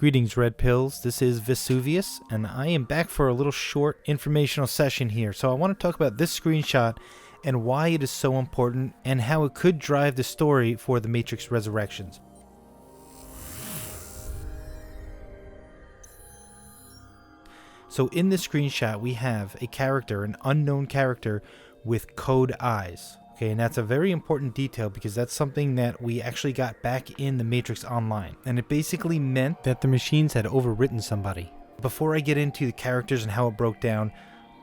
Greetings, Red Pills. This is Vesuvius, and I am back for a little short informational session here. So I want to talk about this screenshot and why it is so important and how it could drive the story for the Matrix Resurrections. So in this screenshot, we have a character, an unknown character with code eyes. Okay, and that's a very important detail because that's something that we actually got back in the Matrix Online. And it basically meant that the machines had overwritten somebody. Before I get into the characters and how it broke down,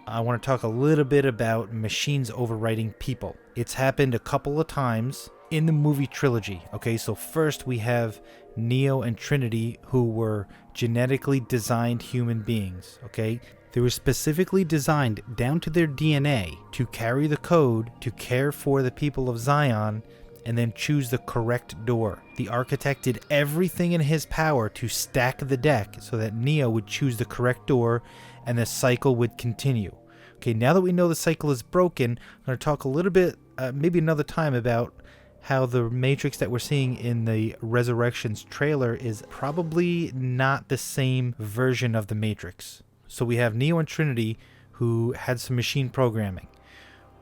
I want to talk a little bit about machines overwriting people. It's happened a couple of times in the movie trilogy. Okay, so first we have Neo and Trinity, who were genetically designed human beings. Okay, they were specifically designed down to their DNA to carry the code to care for the people of Zion and then choose the correct door. The architect did everything in his power to stack the deck so that Neo would choose the correct door and the cycle would continue. Okay, now that we know the cycle is broken, I'm going to talk a little bit, maybe another time, about how the Matrix that we're seeing in the Resurrections trailer is probably not the same version of the Matrix. So we have Neo and Trinity, who had some machine programming.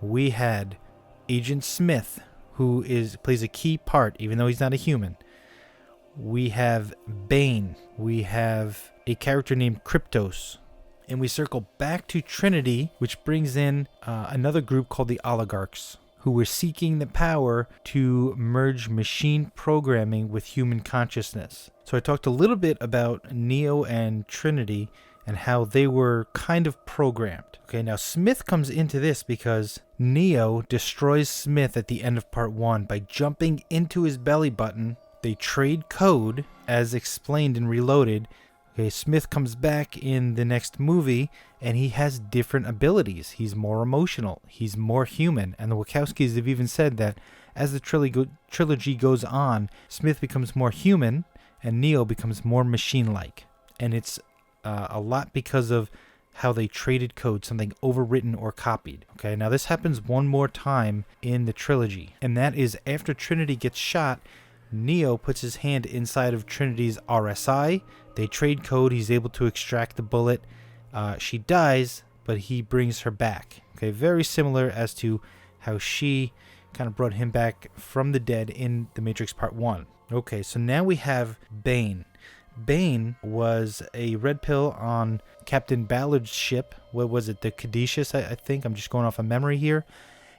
We had Agent Smith, who plays a key part, even though he's not a human. We have Bane. We have a character named Kryptos. And we circle back to Trinity, which brings in another group called the Oligarchs, who were seeking the power to merge machine programming with human consciousness. So I talked a little bit about Neo and Trinity and how they were kind of programmed. Okay, now Smith comes into this because Neo destroys Smith at the end of part 1 by jumping into his belly button. They trade code, as explained in Reloaded. Okay, Smith comes back in the next movie, and he has different abilities. He's more emotional. He's more human. And the Wachowskis have even said that as the trilogy goes on, Smith becomes more human, and Neo becomes more machine-like. And it's a lot because of how they traded code, something overwritten or copied. Okay, now this happens one more time in the trilogy, and that is after Trinity gets shot, Neo puts his hand inside of Trinity's RSI. They trade code. He's able to extract the bullet. She dies, but he brings her back. Okay, very similar as to how she kind of brought him back from the dead in The Matrix Part 1. Okay, so now we have Bane. Bane was a red pill on Captain Ballard's ship. What was it? The Caduceus, I think. I'm just going off of memory here.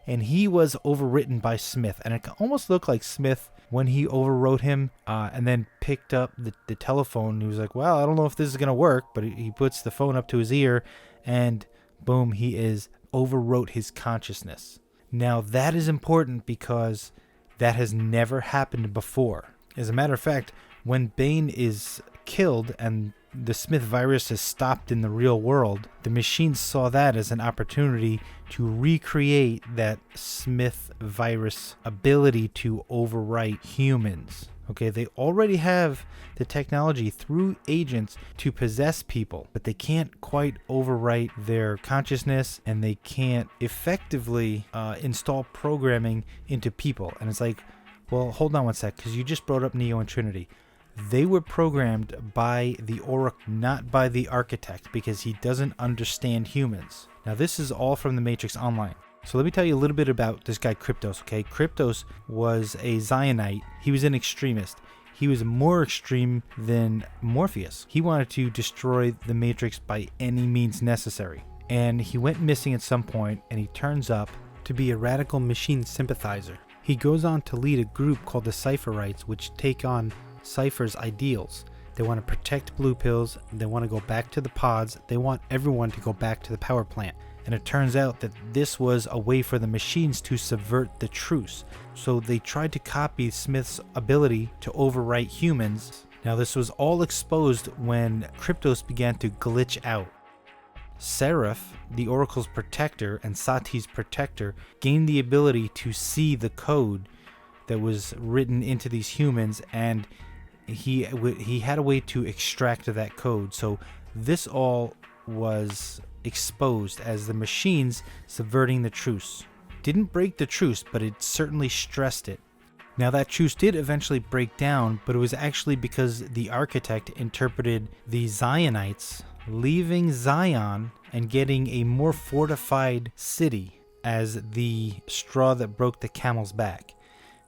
And he was overwritten by Smith. And it almost looked like Smith, when he overwrote him and then picked up the telephone, he was like, well, I don't know if this is going to work. But he puts the phone up to his ear and boom, he is overwrote his consciousness. Now that is important because that has never happened before. As a matter of fact, when Bane is killed and the Smith virus is stopped in the real world, the machines saw that as an opportunity to recreate that Smith virus ability to overwrite humans. Okay, they already have the technology through agents to possess people, but they can't quite overwrite their consciousness, and they can't effectively install programming into people. And it's like, well, hold on one sec, because you just brought up Neo and Trinity. They were programmed by the Oracle, not by the architect, because he doesn't understand humans. Now, this is all from the Matrix Online. So let me tell you a little bit about this guy, Kryptos, okay? Kryptos was a Zionite. He was an extremist. He was more extreme than Morpheus. He wanted to destroy the Matrix by any means necessary. And he went missing at some point, and he turns up to be a radical machine sympathizer. He goes on to lead a group called the Cypherites, which take on Cypher's ideals. They want to protect blue pills. They want to go back to the pods. They want everyone to go back to the power plant. And it turns out that this was a way for the machines to subvert the truce. So they tried to copy Smith's ability to overwrite humans. Now this was all exposed when Kryptos began to glitch out. Seraph, the Oracle's protector and Sati's protector, gained the ability to see the code that was written into these humans, and he had a way to extract that code. So this all was exposed as the machines subverting the truce. Didn't break the truce, but it certainly stressed it. Now that truce did eventually break down, but it was actually because the architect interpreted the Zionites leaving Zion and getting a more fortified city as the straw that broke the camel's back.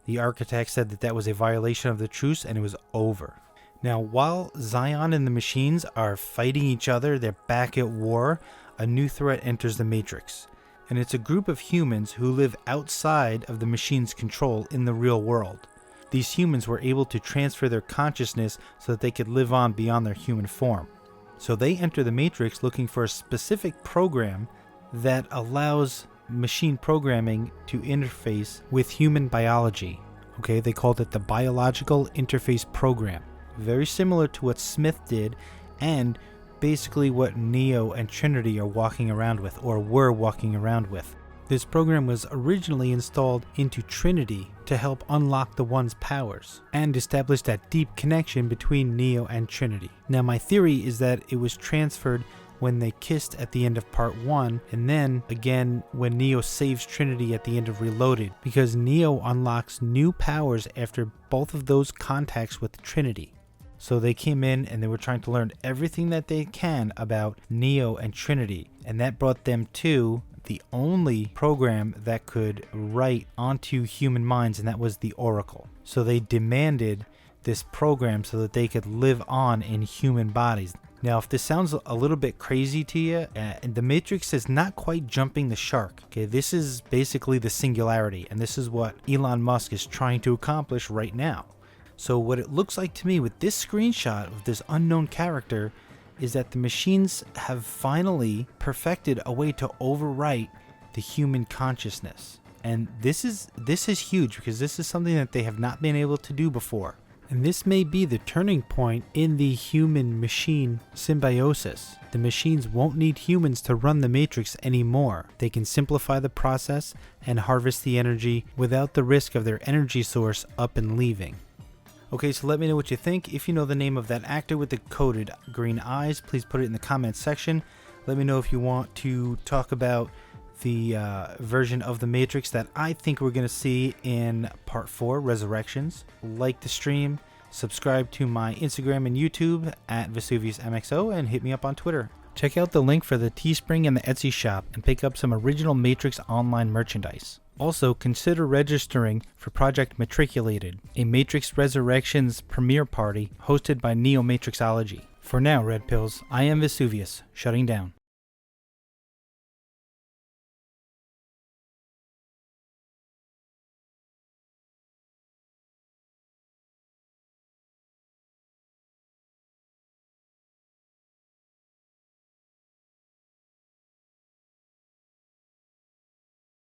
The architect said that that was a violation of the truce and it was over. Now, while Zion and the machines are fighting each other, they're back at war, a new threat enters the Matrix. And it's a group of humans who live outside of the machine's control in the real world. These humans were able to transfer their consciousness so that they could live on beyond their human form. So they enter the Matrix looking for a specific program that allows machine programming to interface with human biology. Okay, they called it the Biological Interface Program. Very similar to what Smith did and basically what Neo and Trinity are walking around with, or were walking around with. This program was originally installed into Trinity to help unlock the One's powers and establish that deep connection between Neo and Trinity. Now my theory is that it was transferred when they kissed at the end of part 1, and then again when Neo saves Trinity at the end of Reloaded, because Neo unlocks new powers after both of those contacts with Trinity. So they came in and they were trying to learn everything that they can about Neo and Trinity, and that brought them to the only program that could write onto human minds, and that was the Oracle. So they demanded this program so that they could live on in human bodies. Now, if this sounds a little bit crazy to you, the Matrix is not quite jumping the shark. Okay, this is basically the Singularity, and this is what Elon Musk is trying to accomplish right now. So what it looks like to me with this screenshot of this unknown character is that the machines have finally perfected a way to overwrite the human consciousness. And this is huge, because this is something that they have not been able to do before. And this may be the turning point in the human-machine symbiosis. The machines won't need humans to run the Matrix anymore. They can simplify the process and harvest the energy without the risk of their energy source up and leaving. Okay, so let me know what you think. If you know the name of that actor with the coded green eyes, please put it in the comments section. Let me know if you want to talk about the version of the Matrix that I think we're going to see in part 4, Resurrections. Like the stream, subscribe to my Instagram and YouTube at VesuviusMXO, and hit me up on Twitter. Check out the link for the Teespring and the Etsy shop and pick up some original Matrix online merchandise. Also, consider registering for Project Matriculated, a Matrix Resurrections premiere party hosted by Neo Matrixology. For now, Red Pills, I am Vesuvius, shutting down.